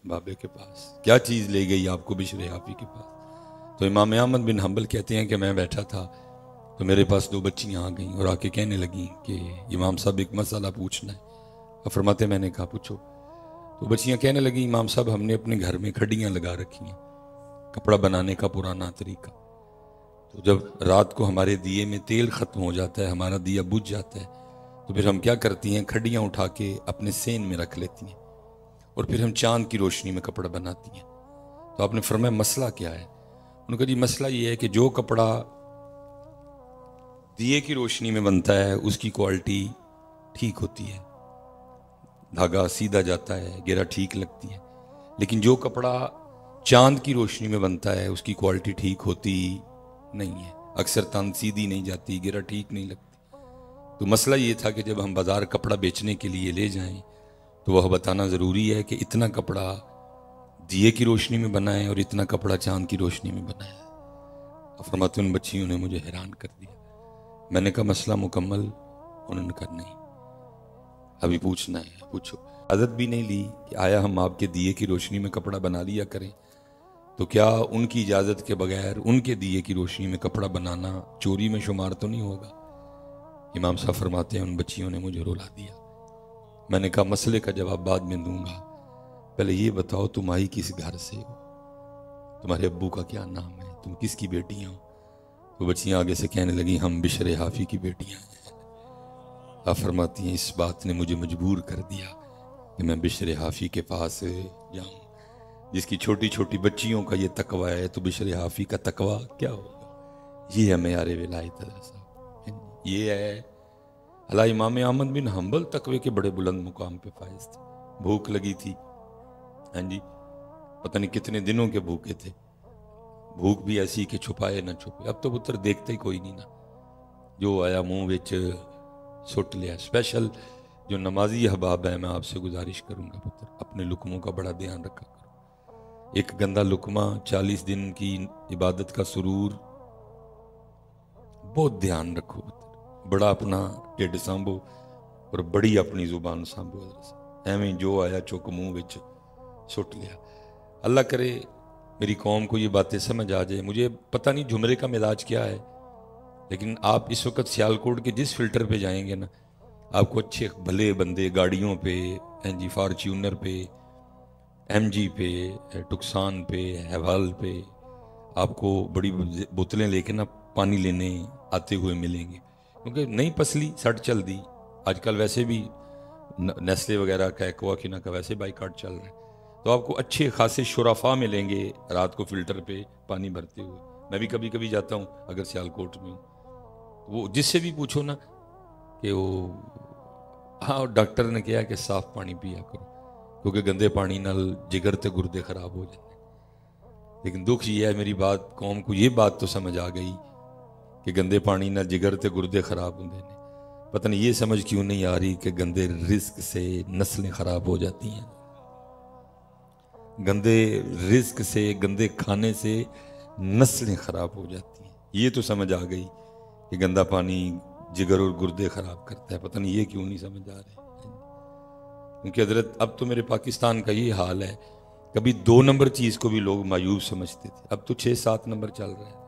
بابے کے پاس کیا چیز لے گئی آپ کو بشر حافی کے پاس؟ تو امام احمد بن حنبل کہتے ہیں کہ میں بیٹھا تھا تو میرے پاس دو بچیاں آ گئیں اور آ کے کہنے لگیں کہ امام صاحب ایک مسئلہ پوچھنا ہے۔ اور فرماتے میں نے کہا پوچھو۔ تو بچیاں کہنے لگیں امام صاحب ہم نے اپنے گھر میں کھڈیاں لگا رکھی ہیں، کپڑا بنانے کا پرانا طریقہ، تو جب رات کو ہمارے دیے میں تیل ختم ہو جاتا ہے، ہمارا دیا بجھ جاتا ہے، تو پھر ہم کیا کرتی ہیں کھڈیاں اٹھا کے اپنے سین میں رکھ لیتی ہیں اور پھر ہم چاند کی روشنی میں کپڑا بناتی ہیں۔ تو آپ نے فرمایا مسئلہ کیا ہے؟ انہوں نے کہا جی مسئلہ یہ ہے کہ جو کپڑا دیے کی روشنی میں بنتا ہے اس کی کوالٹی ٹھیک ہوتی ہے، دھاگا سیدھا جاتا ہے، گرہ ٹھیک لگتی ہے، لیکن جو کپڑا چاند کی روشنی میں بنتا ہے اس کی کوالٹی ٹھیک ہوتی نہیں ہے، اکثر تن سیدھی نہیں جاتی، گرہ ٹھیک نہیں لگتی۔ تو مسئلہ یہ تھا کہ جب ہم بازار کپڑا بیچنے کے لیے لے جائیں تو وہ بتانا ضروری ہے کہ اتنا کپڑا دیے کی روشنی میں بنائیں اور اتنا کپڑا چاند کی روشنی میں بنائیں۔ فرماتے ان بچیوں نے مجھے حیران کر دیا۔ میں نے کہا مسئلہ مکمل؟ انہوں نے کہا نہیں، ابھی پوچھنا ہے، پوچھو۔ اجازت بھی نہیں لی کہ آیا ہم آپ کے دیے کی روشنی میں کپڑا بنا لیا کریں، تو کیا ان کی اجازت کے بغیر ان کے دیے کی روشنی میں کپڑا بنانا چوری میں شمار تو نہیں ہوگا؟ امام صاحب فرماتے ہیں ان بچیوں نے مجھے رلا دیا۔ میں نے کہا مسئلے کا جواب بعد میں دوں گا، پہلے یہ بتاؤ تم آئی کس گھر سے ہو، تمہارے ابو کا کیا نام ہے، تم کس کی بیٹیاں ہو؟ وہ بچیاں آگے سے کہنے لگیں ہم بشر حافی کی بیٹیاں ہیں۔ آپ فرماتی ہیں اس بات نے مجھے مجبور کر دیا کہ میں بشر حافی کے پاس جاؤں۔ جس کی چھوٹی چھوٹی بچیوں کا یہ تقوی ہے تو بشر حافی کا تقوی کیا ہوگا؟ یہ ہے معیار ولایت حضرت صاحب، یہ ہے۔ اللہ امام احمد بن حنبل تقوی کے بڑے بلند مقام پہ فائز تھے، بھوک لگی تھی، ہاں جی، پتہ نہیں کتنے دنوں کے بھوکے تھے، بھوک بھی ایسی کہ چھپائے نہ چھپے۔ اب تو پتر دیکھتا ہی کوئی نہیں نا، جو آیا منہ وچ سٹ لیا۔ اسپیشل جو نمازی احباب ہیں میں آپ سے گزارش کروں گا پتر اپنے لقموں کا بڑا دھیان رکھا کرو۔ ایک گندا لقمہ 40 دن کی عبادت کا سرور، بہت دھیان رکھو پتر، بڑا اپنا ٹیڈ سانبھو اور بڑی اپنی زبان سانبھو، ایویں جو آیا چک منہ وچ سٹ لیا۔ اللہ کرے میری قوم کو یہ باتیں سمجھ آ جائے۔ مجھے پتہ نہیں جھمرے کا مزاج کیا ہے، لیکن آپ اس وقت سیالکوٹ کے جس فلٹر پہ جائیں گے نا، آپ کو اچھے بھلے بندے گاڑیوں پہ، این جی فارچیونر پہ، ایم جی پہ، ٹکسان پہ، ہیوال پہ، آپ کو بڑی بوتلیں لے کے نا پانی لینے آتے ہوئے ملیں گے، کیونکہ نئی پسلی سٹ چل دی۔ آج کل ویسے بھی نیسلے وغیرہ کا ایکوا کینا کا ویسے بائیکاٹ چل رہا ہے، تو آپ کو اچھے خاصے شرفا ملیں گے رات کو فلٹر پہ پانی بھرتے ہوئے۔ میں بھی کبھی کبھی جاتا ہوں اگر سیالکوٹ میں ہوں، وہ جس سے بھی پوچھو نا کہ وہ ہاں ڈاکٹر نے کہا کہ صاف پانی پیا کرو، کیونکہ گندے پانی نال جگر تے گردے خراب ہو جاتے ہیں۔ لیکن دکھ یہ ہے میری بات قوم کو یہ بات تو سمجھ آ گئی کہ گندے پانی نال جگر تے گردے خراب ہوندے ہیں، پتہ نہیں یہ سمجھ کیوں نہیں آ رہی کہ گندے رزق سے نسلیں خراب ہو جاتی ہیں، گندے رزق سے، گندے کھانے سے نسلیں خراب ہو جاتی ہیں۔ یہ تو سمجھ آ گئی کہ گندا پانی جگر اور گردے خراب کرتا ہے، پتہ نہیں یہ کیوں نہیں سمجھ آ رہے۔ کیونکہ حضرت اب تو میرے پاکستان کا یہ حال ہے، کبھی 2 نمبر چیز کو بھی لوگ مایوب سمجھتے تھے، اب تو 6-7 نمبر چل رہے ہیں،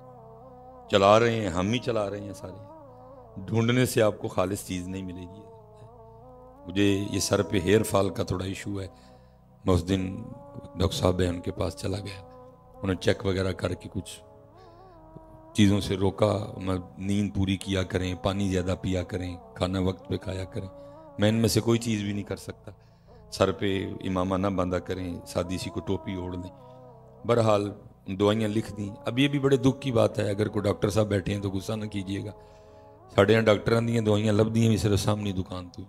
چلا رہے ہیں، ہم ہی چلا رہے ہیں سارے۔ ڈھونڈنے سے آپ کو خالص چیز نہیں ملے گی۔ مجھے یہ سر پہ ہیئر فال کا تھوڑا ایشو ہے، میں اس دن ڈاکٹر صاحب ان کے پاس چلا گیا، انہوں نے چیک وغیرہ کر کے کچھ چیزوں سے روکا، نیند پوری کیا کریں، پانی زیادہ پیا کریں، کھانا وقت پہ کھایا کریں۔ میں ان میں سے کوئی چیز بھی نہیں کر سکتا، سر پہ امامہ نہ باندھا کریں، سادی سی کو ٹوپی اوڑھ لیں۔ بہرحال دعائیاں لکھ دیں۔ اب یہ بھی بڑے دکھ کی بات ہے، اگر کوئی ڈاکٹر صاحب بیٹھے ہیں تو غصہ نہ کیجیے گا، ساڑھے یہاں ڈاکٹراں دیاں دوائیاں لب دیاں بھی صرف سامنے دکان تو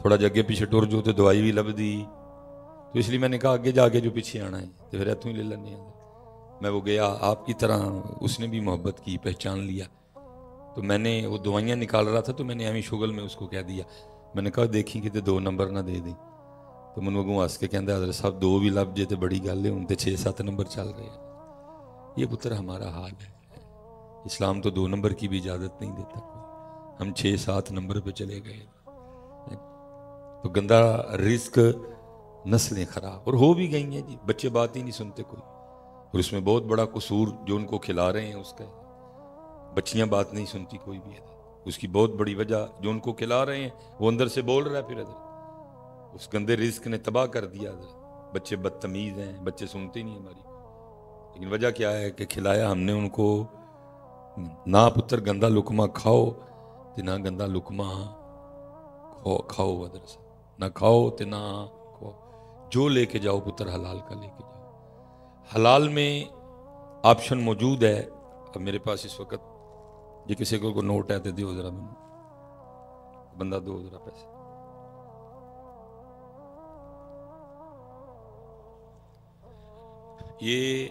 تھوڑا جگہ پیچھے ٹر جو تو دوائی بھی لب دی، تو اس لیے میں نے کہا آگے جا کے جو پیچھے آنا ہے تو پھر اتوں ہی لے لینے ہیں۔ میں وہ گیا، آپ کی طرح اس نے بھی محبت کی، پہچان لیا، تو میں نے وہ دوائیاں نکال رہا تھا تو میں نے ایویں شغل میں اس کو کہہ دیا، میں نے کہا دیکھیں کہ 2 نمبر نہ دے دیں، تو من وگوں ہس کے کہندا حضرت صاحب 2 بھی لب جے تو بڑی گل ہے، ہن تے 6-7 نمبر چل رہے ہیں۔ یہ پتر ہمارا حال ہے، اسلام تو 2 نمبر کی بھی اجازت نہیں دیتا، ہم 6-7 نمبر پہ چلے گئے۔ تو گندا رزق نسلیں خراب، اور ہو بھی گئی ہیں جی، بچے بات ہی نہیں سنتے کوئی، اور اس میں بہت بڑا قصور جو ان کو کھلا رہے ہیں اس کا ہے، بچیاں بات نہیں سنتی کوئی بھی ہے، اس کی بہت بڑی وجہ جو ان کو کھلا رہے ہیں وہ اندر سے بول رہا ہے، پھر اس گندے رزق نے تباہ کر دیا، بچے بدتمیز ہیں، بچے سنتے ہی نہیں ہماری، لیکن وجہ کیا ہے کہ کھلایا ہم نے ان کو، نہ پتر گندا لقمہ کھاؤ تے نہ گندا لقمہ کھاؤ، ادھر سے نہ کھاؤ تے نہ کھاؤ، جو لے کے جاؤ پتر حلال کا لے کے جاؤ، حلال میں آپشن موجود ہے۔ اب میرے پاس اس وقت یہ کسی کو نوٹ ہے تو دیو ذرا، میں بندہ دو ذرا پیسے، یہ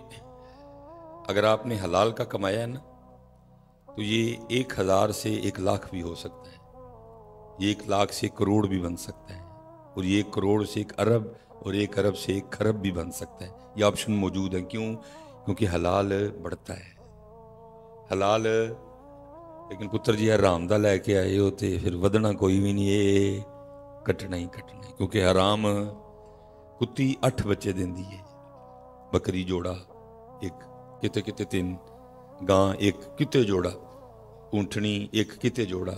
اگر آپ نے حلال کا کمایا ہے نا تو یہ 1000 سے 1,00,000 بھی ہو سکتا ہے، یہ 1,00,000 سے 1 کروڑ بھی بن سکتا ہے، اور یہ 1 کروڑ سے 1 ارب، اور 1 ارب سے 1 خرب بھی بن سکتا ہے، یہ آپشن موجود ہے۔ کیوں؟ کیونکہ حلال بڑھتا ہے، حلال، لیکن پتر جی حرام دا لے کے آئے ہوتے پھر ودنا کوئی بھی نہیں، یہ کٹنا ہی کٹنا ہے، کیونکہ حرام کتی 8 بچے دیندی ہے، بکری جوڑا 1، کتے کتے 3، گاں 1 کتے جوڑا، اونٹنی 1 کتے جوڑا،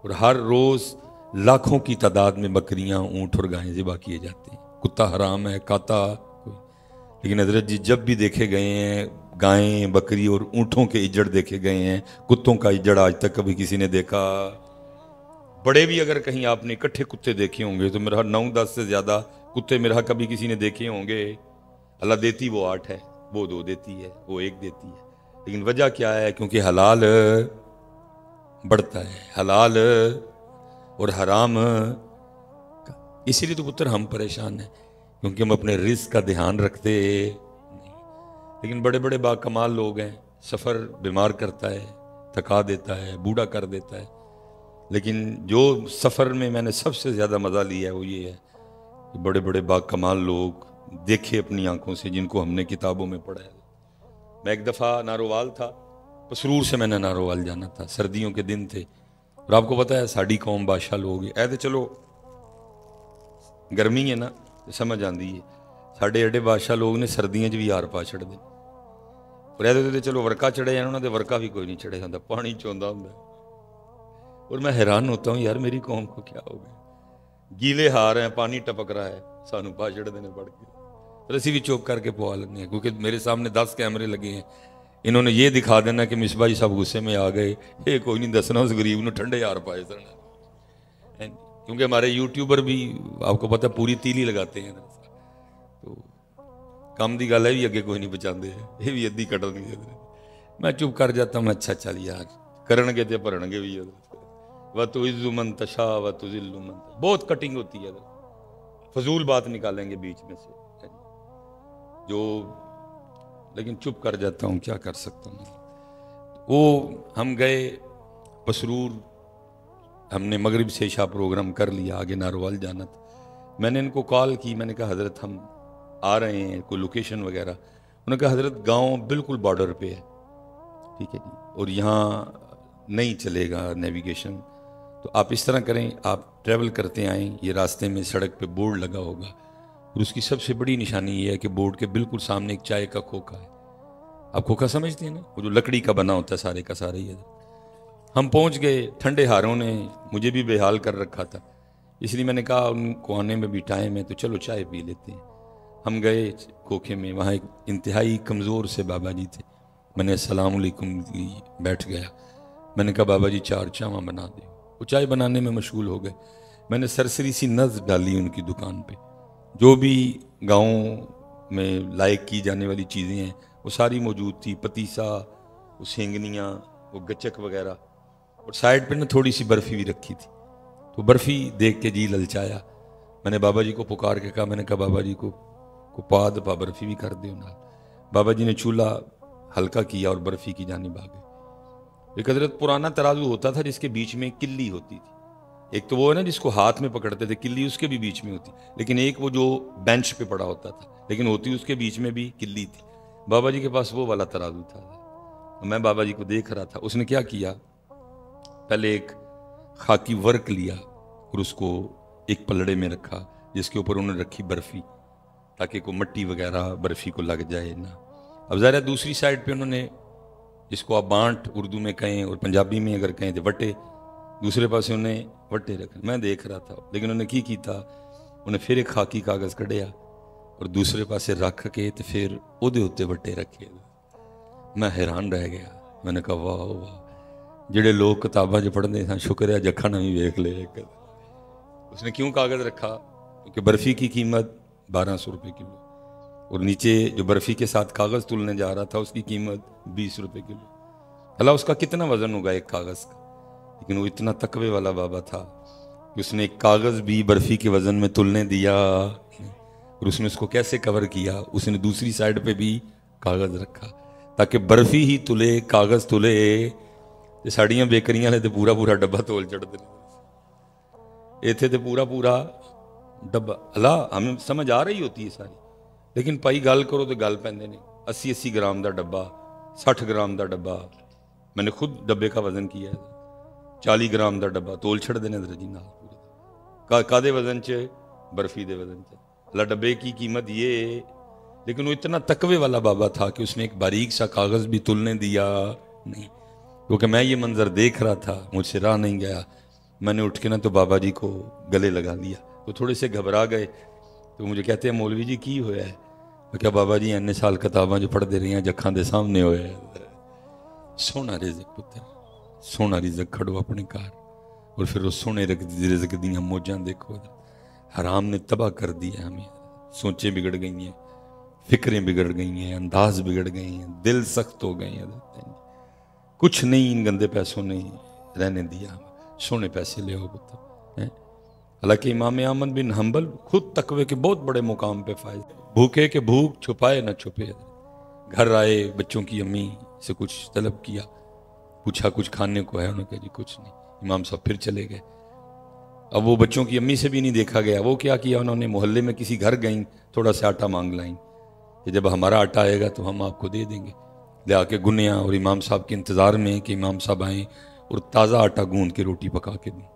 اور ہر روز لاکھوں کی تعداد میں بکریاں، اونٹ اور گائیں ذبح کیے جاتے ہیں۔ کتا حرام ہے، کاتا کوئی، لیکن حضرت جی جب بھی دیکھے گئے ہیں گائیں، بکری اور اونٹوں کے اجڑ دیکھے گئے ہیں، کتوں کا اجڑ آج تک کبھی کسی نے دیکھا؟ بڑے بھی اگر کہیں آپ نے اکٹھے کتے دیکھے ہوں گے تو میرا 9-10 سے زیادہ کتے میرا کبھی کسی نے دیکھے ہوں گے۔ اللہ دیتی وہ 8 ہے، وہ 2 دیتی ہے، وہ 1 دیتی ہے، لیکن وجہ کیا ہے؟ کیونکہ حلال بڑھتا ہے، حلال اور حرام، اسی لیے تو پتر ہم پریشان ہیں، کیونکہ ہم اپنے رزق کا دھیان رکھتے نہیں۔ لیکن بڑے بڑے با کمال لوگ ہیں، سفر بیمار کرتا ہے، تھکا دیتا ہے، بوڑھا کر دیتا ہے، لیکن جو سفر میں نے سب سے زیادہ مزہ لیا ہے وہ یہ ہے کہ بڑے بڑے با کمال لوگ دیکھے اپنی آنکھوں سے، جن کو ہم نے کتابوں میں پڑھا ہے۔ میں ایک دفعہ نارووال تھا، پسرور سے میں نے نارووال جانا تھا، سردیوں کے دن تھے، اور آپ کو پتہ ہے ساڑی قوم بادشاہ لوگ ایسے، چلو گرمی ہے نا سمجھ آندی ہے، ساڑھے ایڈے بادشاہ لوگ نے سردیاں بھی ہار پا چھڑ دے، اور ایسے چلو ورکا چڑھے ہیں، انہوں نے ورکا بھی کوئی نہیں چڑھے ہوتا، پانی چوندا ہوں، اور میں حیران ہوتا ہوں یار میری قوم کو کیا ہو گیا، گیلے ہار ہیں، پانی ٹپک رہا ہے، سانو پا چڑھ دینے پڑ کے، اور اسی بھی چوک کر کے پوا لینے ہیں، کیونکہ میرے سامنے 10 کیمرے لگے ہیں، انہوں نے یہ دکھا دینا کہ مصباح جی صاحب غصے میں آ گئے، یہ کوئی نہیں دسنا اس غریب نے ٹھنڈے یار پائے سن، کیونکہ ہمارے یوٹیوبر بھی آپ کو پتہ پوری تیلی لگاتے ہیں، تو کام دی گل ہے بھی اگے کوئی نہیں بچاندے، یہ بھی ادھی کٹن گے، میں چپ کر جاتا ہوں، اچھا چل یار کرن گے تے بھرن گے بھی، وَتُعِزُّ مَن تَشَاءُ وَتُذِلُّ مَن تَشَاءُ، بہت کٹنگ ہوتی ہے، فضول بات نکالیں گے بیچ میں سے جو، لیکن چپ کر جاتا ہوں، کیا کر سکتا ہوں۔ وہ ہم گئے پسرور، ہم نے مغرب سے عشاء پروگرام کر لیا، آگے نارووال جانا تھا، میں نے ان کو کال کی، میں نے کہا حضرت ہم آ رہے ہیں، کوئی لوکیشن وغیرہ، انہوں نے کہا حضرت گاؤں بالکل بارڈر پہ ہے، ٹھیک ہے جی، اور یہاں نہیں چلے گا نیویگیشن، تو آپ اس طرح کریں، آپ ٹریول کرتے آئیں، یہ راستے میں سڑک پہ بورڈ لگا ہوگا، اور اس کی سب سے بڑی نشانی یہ ہے کہ بورڈ کے بالکل سامنے ایک چائے کا کھوکھا ہے، آپ کھوکھا سمجھتے ہیں نا، وہ جو لکڑی کا بنا ہوتا ہے سارے کا سارا ہی ہے۔ ہم پہنچ گئے، ٹھنڈے ہاروں نے مجھے بھی بے حال کر رکھا تھا، اس لیے میں نے کہا ان کو آنے میں بھی ٹائم ہے تو چلو چائے پی لیتے ہیں۔ ہم گئے کھوکھے میں، وہاں ایک انتہائی کمزور سے بابا جی تھے، میں نے السلام علیکم بیٹھ گیا، میں نے کہا بابا جی 4 چاواں بنا دیں، وہ چائے بنانے میں مشغول ہو گئے، میں نے سرسری سی نظر ڈالی ان کی دکان پہ، جو بھی گاؤں میں لائق کی جانے والی چیزیں ہیں وہ ساری موجود تھی، پتیسا، وہ سینگنیاں، وہ گچک وغیرہ، اور سائڈ پہ نا تھوڑی سی برفی بھی رکھی تھی، تو برفی دیکھ کے جی للچایا، میں نے بابا جی کو پکار کے کہا، میں نے کہا بابا جی کو پا دپا برفی بھی کر دیو نا، بابا جی نے چولہا ہلکا کیا اور برفی کی جانب آ گئے۔ ایک حضرت پرانا ترازو ہوتا تھا جس کے بیچ میں کلی ہوتی تھی، ایک تو وہ ہے نا جس کو ہاتھ میں پکڑتے تھے، کلی اس کے بھی بیچ میں ہوتی، لیکن ایک وہ جو بینچ پہ پڑا ہوتا تھا، لیکن ہوتی اس کے بیچ میں بھی کلی تھی، بابا جی کے پاس وہ والا ترازو تھا، میں بابا جی کو دیکھ رہا تھا، اس نے کیا کیا، پہلے ایک خاکی ورق لیا اور اس کو ایک پلڑے میں رکھا، جس کے اوپر انہوں نے رکھی برفی تاکہ کوئی مٹی وغیرہ برفی کو لگ جائے نہ. اب ظاہر ہے دوسری سائڈ پہ انہوں نے جس کو آپ بانٹ اردو میں کہیں اور پنجابی میں اگر کہیں تو وٹے، دوسرے پاسے انہیں وٹے رکھے. میں دیکھ رہا تھا لیکن انہوں نے کی تھا، انہیں پھر ایک خاکی کاغذ کڈیا اور دوسرے پاسے رکھ کے تو پھر اودے ہوتے وٹے رکھے. میں حیران رہ گیا. میں نے کہا واہ واہ، جڑے لوگ کتاباں جو پڑھتے ہیں شکر ہے جکھا نہ بھی ویکھ لے. اس نے کیوں کاغذ رکھا؟ کیونکہ برفی کی قیمت 1200 روپے کلو اور نیچے جو برفی کے ساتھ کاغذ تلنے جا رہا تھا اس کی قیمت 20 روپے کلو. اللہ اس کا کتنا وزن ہوگا ایک کاغذ کا؟ لیکن وہ اتنا تقوی والا بابا تھا کہ اس نے ایک کاغذ بھی برفی کے وزن میں تلنے دیا. اور اس نے اس کو کیسے کور کیا؟ اس نے دوسری سائڈ پہ بھی کاغذ رکھا تاکہ برفی ہی تلے، کاغذ تلے. ساڑیاں بیکریاں لے تو پورا پورا ڈبہ تول چڑھتے ایتھے تو پورا پورا ڈبہ. اللہ ہمیں سمجھ آ رہی ہوتی ہے ساری، لیکن پائی گل کرو تو گل پیندے نے. 80 گرام دا ڈبہ، 60 گرام دا ڈبہ، میں نے خود ڈبے کا وزن کیا ہے. 40 گرام دا ڈبہ تول چھڑ دینے در جی نال پورے کا دے وزن چ برفی دے وزن چ. اللہ ڈبے کی قیمت یہ، لیکن وہ اتنا تقوی والا بابا تھا کہ اس نے ایک باریک سا کاغذ بھی تلنے دیا نہیں. کیونکہ میں یہ منظر دیکھ رہا تھا، مجھ سے راہ نہیں گیا. میں نے اٹھ کے نا تو بابا جی کو گلے لگا لیا. تو تھوڑے سے گھبرا گئے تو مجھے کہتے ہیں مولوی جی کی ہویا ہے؟ میں کہا بابا جی این سال کتاباں جو پڑھ دے رہی ہیں جکھاں دے سامنے ہوئے ہے. سونا رزق پتر، سونا رزق کھڑو اپنے کار اور پھر وہ سونے رزق دیاں موجاں دیکھو. حرام نے تباہ کر دیا ہمیں. سوچیں بگڑ گئی ہیں، فکریں بگڑ گئی ہیں، انداز بگڑ گئی ہیں، دل سخت ہو گئے ہیں. کچھ نہیں ان گندے پیسوں نے رہنے دیا. سونے پیسے لے ہو پتر. حالانکہ امام احمد بن حنبل خود تقوی کے بہت بڑے مقام پہ فائز، بھوکے کہ بھوک چھپائے نہ چھپے. گھر آئے، بچوں کی امی سے کچھ طلب کیا، پوچھا کچھ کھانے کو ہے؟ انہوں نے کہا جی کچھ نہیں. امام صاحب پھر چلے گئے. اب وہ بچوں کی امی سے بھی نہیں دیکھا گیا. وہ کیا کیا انہوں نے؟ محلے میں کسی گھر گئیں، تھوڑا سا آٹا مانگ لائیں کہ جب ہمارا آٹا آئے گا تو ہم آپ کو دے دیں گے. لے آ کے گنیا اور امام صاحب کے انتظار میں کہ امام صاحب آئیں اور تازہ آٹا گوندھ کے روٹی پکا کے دیں.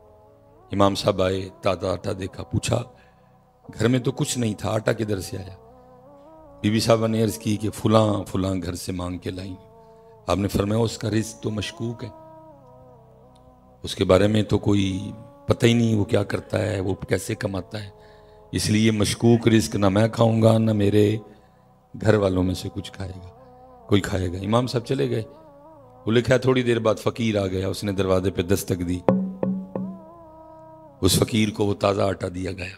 امام صاحب آئے، تازہ آٹا دیکھا، پوچھا گھر میں تو کچھ نہیں تھا، آٹا کدھر سے آیا؟ بی بی صاحبہ نے عرض کی کہ فلاں فلاں گھر سے مانگ کے لائیں. آپ نے فرمایا اس کا رزق تو مشکوک ہے، اس کے بارے میں تو کوئی پتہ ہی نہیں وہ کیا کرتا ہے، وہ کیسے کماتا ہے، اس لیے مشکوک رزق نہ میں کھاؤں گا نہ میرے گھر والوں میں سے کچھ کھائے گا، کوئی کھائے گا. امام صاحب چلے گئے. وہ لکھا ہے تھوڑی دیر بعد فقیر آ گیا. اس نے دروازے پہ دستک دی. اس فقیر کو وہ تازہ آٹا دیا گیا.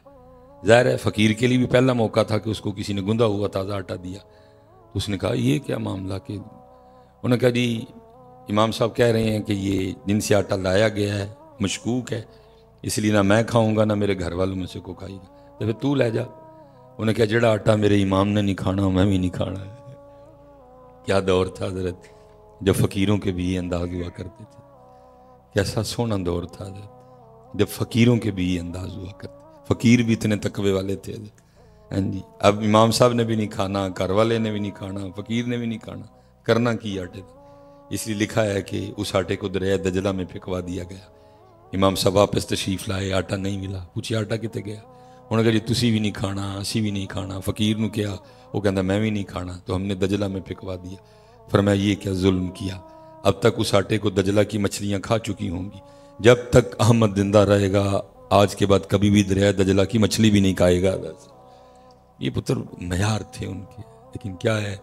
ظاہر ہے فقیر کے لیے بھی پہلا موقع تھا کہ اس کو کسی نے گندا ہوا تازہ آٹا دیا. تو اس نے کہا یہ کیا معاملہ؟ کہ انہوں نے کہا جی امام صاحب کہہ رہے ہیں کہ یہ جن سے آٹا لایا گیا ہے مشکوک ہے، اس لیے نہ میں کھاؤں گا نہ میرے گھر والوں میں سے کوئی کھائے گا. تو پھر تو لے جا. انہوں نے کہا جڑا آٹا میرے امام نے نہیں کھانا میں بھی نہیں کھانا. کیا دور تھا حضرت جب فقیروں کے بھی یہ انداز ہوا کرتے تھے. کیسا سونا دور تھا حضرت جب فقیروں کے بھی یہ انداز ہوا کرتے. فقیر بھی اتنے تقوی والے تھے. ہاں جی اب امام صاحب نے بھی نہیں کھانا، گھر والے نے بھی نہیں کھانا، فقیر نے بھی نہیں کھانا، کرنا کی آٹے تھا. اس لیے لکھا ہے کہ اس آٹے کو دریائے دجلہ میں پھینکوا دیا گیا. امام صاحب واپس تشریف لائے، آٹا نہیں ملا. پوچھے آٹا کتے گیا؟ انہوں نے کہا جی تسی بھی نہیں کھانا، اسی بھی نہیں کھانا. فقیر نے کیا؟ وہ کہتا میں بھی نہیں کھانا، تو ہم نے دجلہ میں پھینکوا دیا. فرمایا یہ کیا ظلم کیا؟ اب تک اس آٹے کو دجلہ کی مچھلیاں کھا چکی ہوں گی. جب تک احمد زندہ رہے گا آج کے بعد کبھی بھی دریائے دجلہ کی مچھلی بھی نہیں کھائے گا. یہ پتر معیار تھے ان کے. لیکن کیا ہے،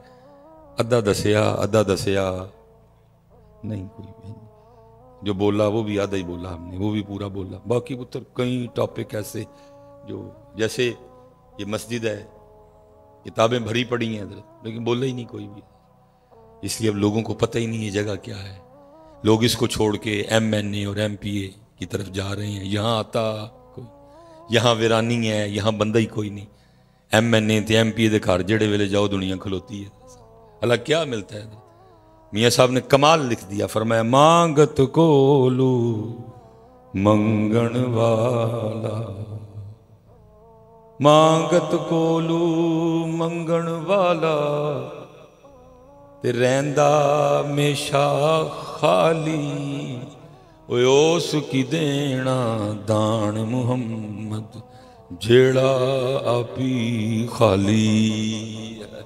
ادھا دسیا نہیں کوئی بھی. جو بولا وہ بھی آدھا ہی بولا ہم نے، وہ بھی پورا بولا. باقی پتر کئی ٹاپک ایسے جو جیسے یہ مسجد ہے، کتابیں بھری پڑی ہیں لیکن بولا ہی نہیں کوئی بھی. اس لیے اب لوگوں کو پتہ ہی نہیں یہ جگہ کیا ہے. لوگ اس کو چھوڑ کے ایم این اے اور ایم پی اے کی طرف جا رہے ہیں. یہاں آتا کوئی، یہاں ویرانی ہے، یہاں بندہ ہی کوئی نہیں. ایم این اے تے ایم پی اے دے گھر جڑے ویلے جاؤ دنیا کھلوتی ہے. اللہ کیا ملتا ہے؟ میاں صاحب نے کمال لکھ دیا. فرمایا مانگت کولو منگن والا، مانگت کولو منگن والا تے رہندا میشا خالی. اوس کی دینا دان محمد جیڑا آپی خالی ہے۔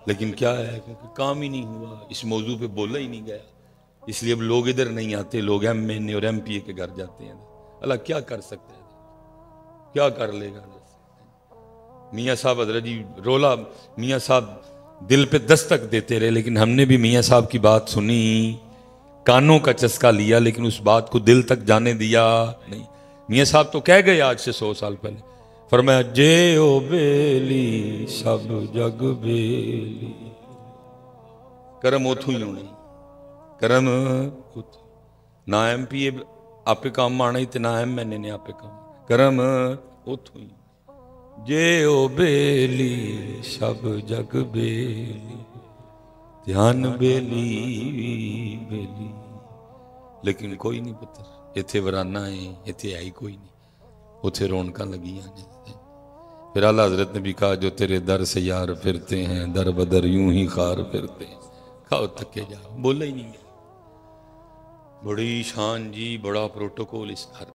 لیکن کیا ہے کہ کام ہی نہیں ہوا، اس موضوع پہ بولا ہی نہیں گیا، اس لیے اب لوگ ادھر نہیں آتے، لوگ ایم این اے اور ایم پی اے کے گھر جاتے ہیں۔ اللہ کیا کر سکتا ہے، کیا کر لے گا؟ میاں صاحب حضرت جی رولا، میاں صاحب دل پہ دستک دیتے رہے، لیکن ہم نے بھی میاں صاحب کی بات سنی، کانوں کا چسکا لیا، لیکن اس بات کو دل تک جانے دیا نہیں۔ میاں صاحب تو کہہ گئے آج سے 100 سال پہلے، فرمایا جے او بیلی سب جگ بیلی، کرم اتھوں ہی ہونے، کرم نہ ایم پی اے آپ کام آنا ہی تے نہ ایم این اے نے آپ کام، کرم اتھوں ہی جے او بیلی سب جگ بیلی، دھیان بیلی بیلی، لیکن کوئی نہیں پتر، اتھے ورانا ہے، اتھے آئی کوئی نہیں، اتھے رونکاں لگیاں نے۔ پھر اعلیٰ حضرت نے بھی کہا جو تیرے در سے یار پھرتے ہیں در بدر یوں ہی خار پھرتے ہیں، کھاؤ تکے جاؤ، بولا ہی نہیں گیا۔ بڑی شان جی، بڑا پروٹوکول اس گھر